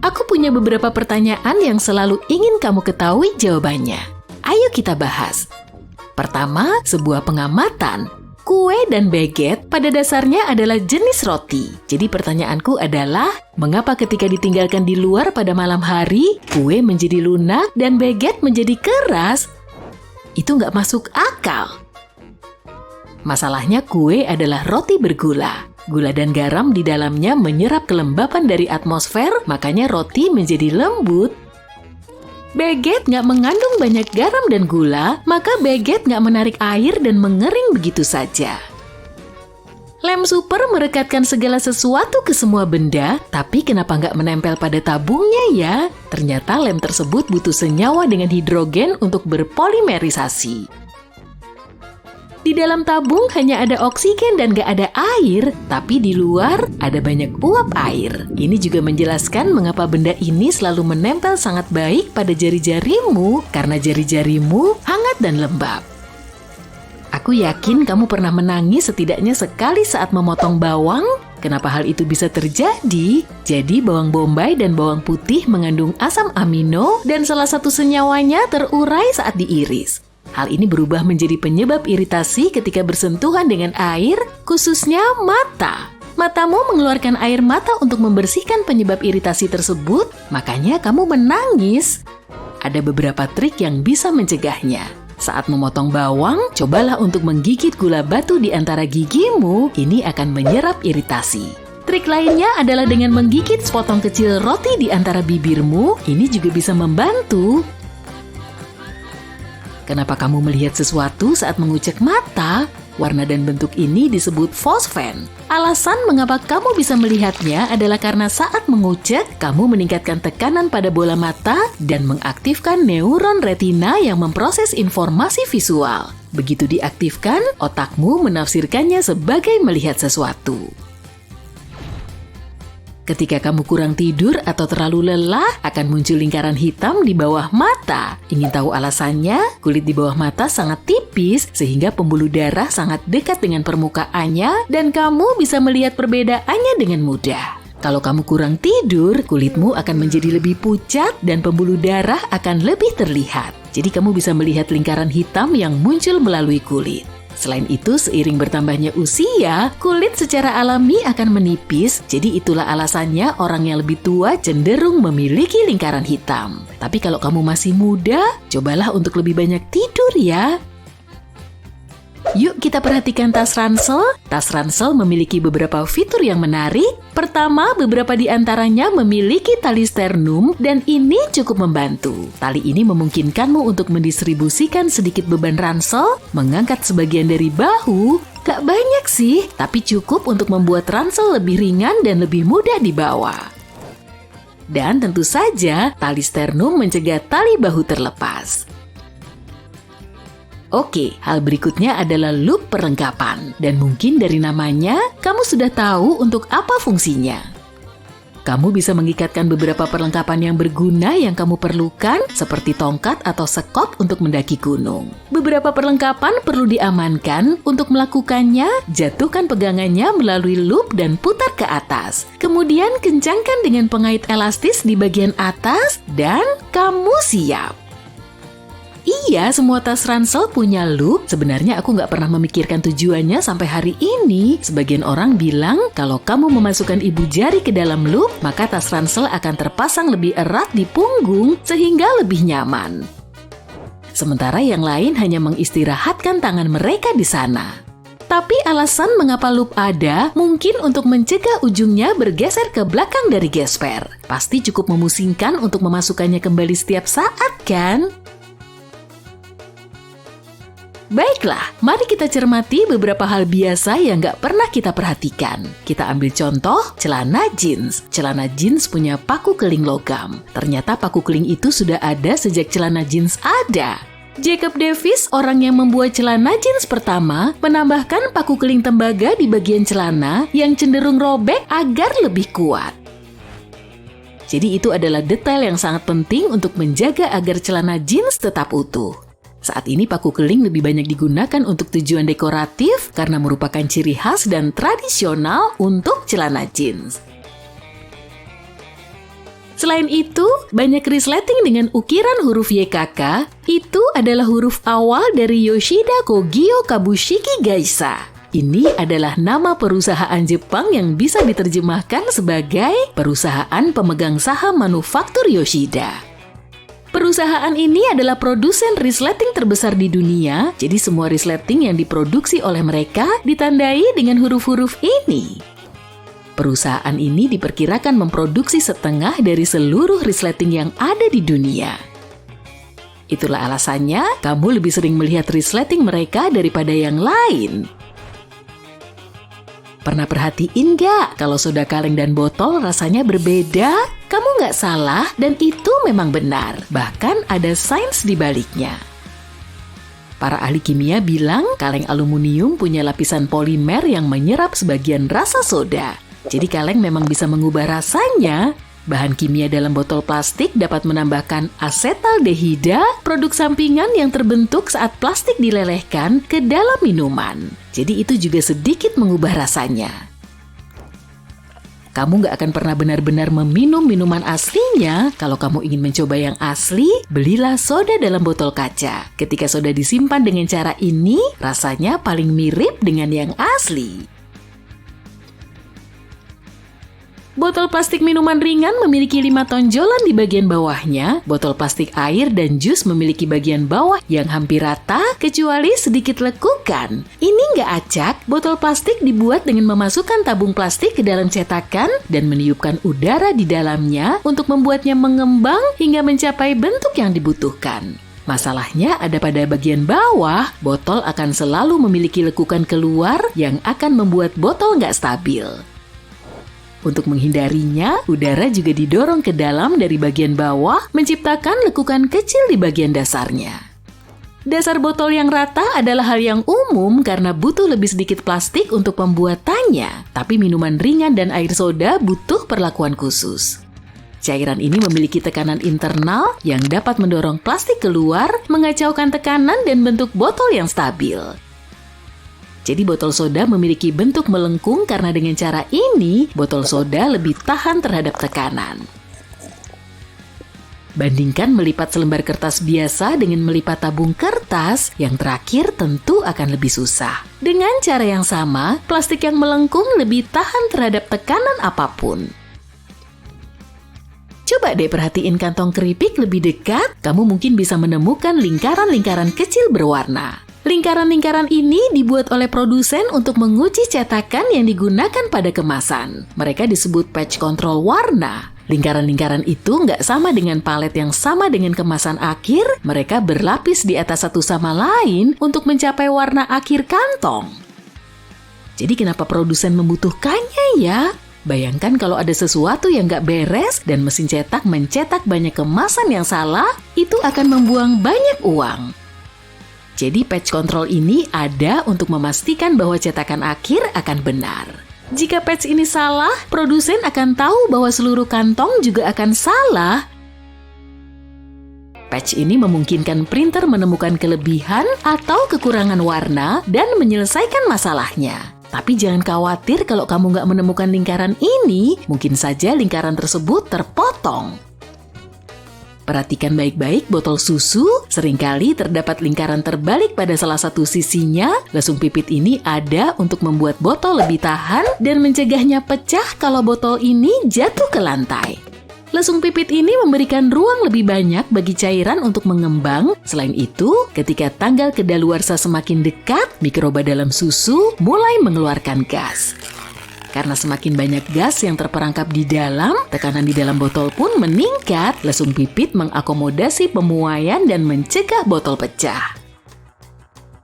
Aku punya beberapa pertanyaan yang selalu ingin kamu ketahui jawabannya. Ayo kita bahas. Pertama, sebuah pengamatan. Kue dan baguette pada dasarnya adalah jenis roti. Jadi pertanyaanku adalah, mengapa ketika ditinggalkan di luar pada malam hari, kue menjadi lunak dan baguette menjadi keras? Itu nggak masuk akal. Masalahnya kue adalah roti bergula. Gula dan garam di dalamnya menyerap kelembapan dari atmosfer, makanya roti menjadi lembut. Baguette nggak mengandung banyak garam dan gula, maka baguette nggak menarik air dan mengering begitu saja. Lem super merekatkan segala sesuatu ke semua benda, tapi kenapa nggak menempel pada tabungnya ya? Ternyata lem tersebut butuh senyawa dengan hidrogen untuk berpolimerisasi. Di dalam tabung hanya ada oksigen dan gak ada air, tapi di luar ada banyak uap air. Ini juga menjelaskan mengapa benda ini selalu menempel sangat baik pada jari-jarimu, karena jari-jarimu hangat dan lembab. Aku yakin kamu pernah menangis setidaknya sekali saat memotong bawang. Kenapa hal itu bisa terjadi? Jadi bawang bombay dan bawang putih mengandung asam amino dan salah satu senyawanya terurai saat diiris. Hal ini berubah menjadi penyebab iritasi ketika bersentuhan dengan air, khususnya mata. Matamu mengeluarkan air mata untuk membersihkan penyebab iritasi tersebut, makanya kamu menangis. Ada beberapa trik yang bisa mencegahnya. Saat memotong bawang, cobalah untuk menggigit gula batu di antara gigimu, ini akan menyerap iritasi. Trik lainnya adalah dengan menggigit sepotong kecil roti di antara bibirmu, ini juga bisa membantu. Kenapa kamu melihat sesuatu saat mengucek mata? Warna dan bentuk ini disebut fosfen. Alasan mengapa kamu bisa melihatnya adalah karena saat mengucek, kamu meningkatkan tekanan pada bola mata dan mengaktifkan neuron retina yang memproses informasi visual. Begitu diaktifkan, otakmu menafsirkannya sebagai melihat sesuatu. Ketika kamu kurang tidur atau terlalu lelah, akan muncul lingkaran hitam di bawah mata. Ingin tahu alasannya? Kulit di bawah mata sangat tipis sehingga pembuluh darah sangat dekat dengan permukaannya dan kamu bisa melihat perbedaannya dengan mudah. Kalau kamu kurang tidur, kulitmu akan menjadi lebih pucat dan pembuluh darah akan lebih terlihat. Jadi kamu bisa melihat lingkaran hitam yang muncul melalui kulit. Selain itu, seiring bertambahnya usia, kulit secara alami akan menipis, jadi itulah alasannya orang yang lebih tua cenderung memiliki lingkaran hitam. Tapi kalau kamu masih muda, cobalah untuk lebih banyak tidur ya. Yuk kita perhatikan tas ransel. Tas ransel memiliki beberapa fitur yang menarik. Pertama, beberapa di antaranya memiliki tali sternum dan ini cukup membantu. Tali ini memungkinkanmu untuk mendistribusikan sedikit beban ransel, mengangkat sebagian dari bahu. Gak banyak sih, tapi cukup untuk membuat ransel lebih ringan dan lebih mudah dibawa. Dan tentu saja, tali sternum mencegah tali bahu terlepas. Oke, hal berikutnya adalah loop perlengkapan. Dan mungkin dari namanya, kamu sudah tahu untuk apa fungsinya. Kamu bisa mengikatkan beberapa perlengkapan yang berguna yang kamu perlukan, seperti tongkat atau sekop untuk mendaki gunung. Beberapa perlengkapan perlu diamankan. Untuk melakukannya, jatuhkan pegangannya melalui loop dan putar ke atas. Kemudian kencangkan dengan pengait elastis di bagian atas, dan kamu siap. Iya, semua tas ransel punya loop. Sebenarnya aku nggak pernah memikirkan tujuannya sampai hari ini. Sebagian orang bilang kalau kamu memasukkan ibu jari ke dalam loop, maka tas ransel akan terpasang lebih erat di punggung sehingga lebih nyaman. Sementara yang lain hanya mengistirahatkan tangan mereka di sana. Tapi alasan mengapa loop ada mungkin untuk mencegah ujungnya bergeser ke belakang dari gesper. Pasti cukup memusingkan untuk memasukkannya kembali setiap saat, kan? Baiklah, mari kita cermati beberapa hal biasa yang gak pernah kita perhatikan. Kita ambil contoh, celana jeans. Celana jeans punya paku keling logam. Ternyata paku keling itu sudah ada sejak celana jeans ada. Jacob Davis, orang yang membuat celana jeans pertama, menambahkan paku keling tembaga di bagian celana yang cenderung robek agar lebih kuat. Jadi itu adalah detail yang sangat penting untuk menjaga agar celana jeans tetap utuh. Saat ini paku keling lebih banyak digunakan untuk tujuan dekoratif karena merupakan ciri khas dan tradisional untuk celana jeans. Selain itu, banyak resleting dengan ukiran huruf YKK, itu adalah huruf awal dari Yoshida Kogyo Kabushiki Gaisha. Ini adalah nama perusahaan Jepang yang bisa diterjemahkan sebagai perusahaan pemegang saham manufaktur Yoshida. Perusahaan ini adalah produsen resleting terbesar di dunia, jadi semua resleting yang diproduksi oleh mereka ditandai dengan huruf-huruf ini. Perusahaan ini diperkirakan memproduksi setengah dari seluruh resleting yang ada di dunia. Itulah alasannya kamu lebih sering melihat resleting mereka daripada yang lain. Pernah perhatiin nggak kalau soda kaleng dan botol rasanya berbeda? Kamu nggak salah dan itu memang benar. Bahkan ada sains di baliknya. Para ahli kimia bilang kaleng aluminium punya lapisan polimer yang menyerap sebagian rasa soda. Jadi kaleng memang bisa mengubah rasanya. Bahan kimia dalam botol plastik dapat menambahkan asetaldehida, produk sampingan yang terbentuk saat plastik dilelehkan ke dalam minuman. Jadi itu juga sedikit mengubah rasanya. Kamu nggak akan pernah benar-benar meminum minuman aslinya. Kalau kamu ingin mencoba yang asli, belilah soda dalam botol kaca. Ketika soda disimpan dengan cara ini, rasanya paling mirip dengan yang asli. Botol plastik minuman ringan memiliki 5 tonjolan di bagian bawahnya. Botol plastik air dan jus memiliki bagian bawah yang hampir rata, kecuali sedikit lekukan. Ini nggak acak, botol plastik dibuat dengan memasukkan tabung plastik ke dalam cetakan dan meniupkan udara di dalamnya untuk membuatnya mengembang hingga mencapai bentuk yang dibutuhkan. Masalahnya ada pada bagian bawah, botol akan selalu memiliki lekukan keluar yang akan membuat botol nggak stabil. Untuk menghindarinya, udara juga didorong ke dalam dari bagian bawah, menciptakan lekukan kecil di bagian dasarnya. Dasar botol yang rata adalah hal yang umum karena butuh lebih sedikit plastik untuk pembuatannya, tapi minuman ringan dan air soda butuh perlakuan khusus. Cairan ini memiliki tekanan internal yang dapat mendorong plastik keluar, mengacaukan tekanan dan bentuk botol yang stabil. Jadi botol soda memiliki bentuk melengkung karena dengan cara ini, botol soda lebih tahan terhadap tekanan. Bandingkan melipat selembar kertas biasa dengan melipat tabung kertas, yang terakhir tentu akan lebih susah. Dengan cara yang sama, plastik yang melengkung lebih tahan terhadap tekanan apapun. Coba deh perhatiin kantong keripik lebih dekat, kamu mungkin bisa menemukan lingkaran-lingkaran kecil berwarna. Lingkaran-lingkaran ini dibuat oleh produsen untuk menguji cetakan yang digunakan pada kemasan. Mereka disebut patch control warna. Lingkaran-lingkaran itu nggak sama dengan palet yang sama dengan kemasan akhir, mereka berlapis di atas satu sama lain untuk mencapai warna akhir kantong. Jadi kenapa produsen membutuhkannya ya? Bayangkan kalau ada sesuatu yang nggak beres dan mesin cetak mencetak banyak kemasan yang salah, itu akan membuang banyak uang. Jadi patch control ini ada untuk memastikan bahwa cetakan akhir akan benar. Jika patch ini salah, produsen akan tahu bahwa seluruh kantong juga akan salah. Patch ini memungkinkan printer menemukan kelebihan atau kekurangan warna dan menyelesaikan masalahnya. Tapi jangan khawatir kalau kamu nggak menemukan lingkaran ini, mungkin saja lingkaran tersebut terpotong. Perhatikan baik-baik botol susu, seringkali terdapat lingkaran terbalik pada salah satu sisinya. Lesung pipit ini ada untuk membuat botol lebih tahan dan mencegahnya pecah kalau botol ini jatuh ke lantai. Lesung pipit ini memberikan ruang lebih banyak bagi cairan untuk mengembang. Selain itu, ketika tanggal kedaluarsa semakin dekat, mikroba dalam susu mulai mengeluarkan gas. Karena semakin banyak gas yang terperangkap di dalam, tekanan di dalam botol pun meningkat. Lesung pipit mengakomodasi pemuaian dan mencegah botol pecah.